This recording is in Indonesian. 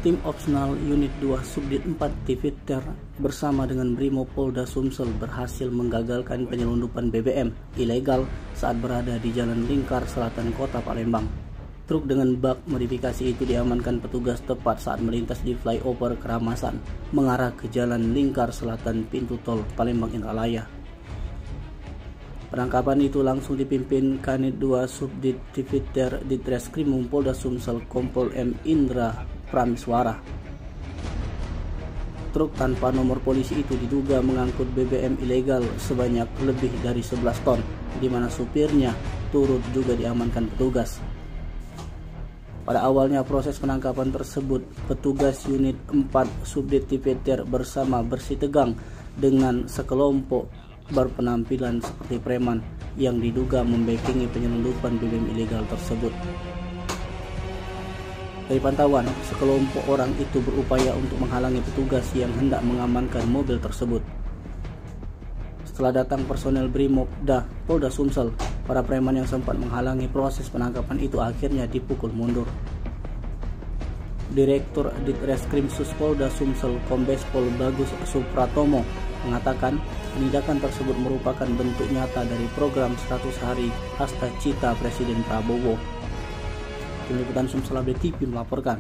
Tim Opsional Unit 2 Subdit 4 Tiviter bersama dengan Brimopolda Sumsel berhasil menggagalkan penyelundupan BBM ilegal saat berada di Jalan Lingkar Selatan Kota Palembang. Truk dengan bak modifikasi itu diamankan petugas tepat saat melintas di flyover Keramasan mengarah ke Jalan Lingkar Selatan pintu tol Palembang Indralaya. Penangkapan itu langsung dipimpin Kanit 2 Subdit Tiviter Ditreskrimum Polda Sumsel Kompol M. Indra Prameswara. Truk tanpa nomor polisi itu diduga mengangkut BBM ilegal sebanyak lebih dari 11 ton, di mana supirnya turut juga diamankan petugas. Pada awalnya proses penangkapan tersebut, petugas unit 4 Subdit Tiviter bersama bersih tegang dengan sekelompok berpenampilan seperti preman yang diduga membackingi penyelundupan BBM ilegal tersebut. Dari pantauan, sekelompok orang itu berupaya untuk menghalangi petugas yang hendak mengamankan mobil tersebut. Setelah datang personel Brimopolda Sumsel, para preman yang sempat menghalangi proses penangkapan itu akhirnya dipukul mundur. Direktur Ditreskrimsus Polda Sumsel Kombes Pol Bagus Supratomo mengatakan penindakan tersebut merupakan bentuk nyata dari program 100 hari Hasta Cita Presiden Prabowo. Tim Liputan Sumsel Update TV melaporkan.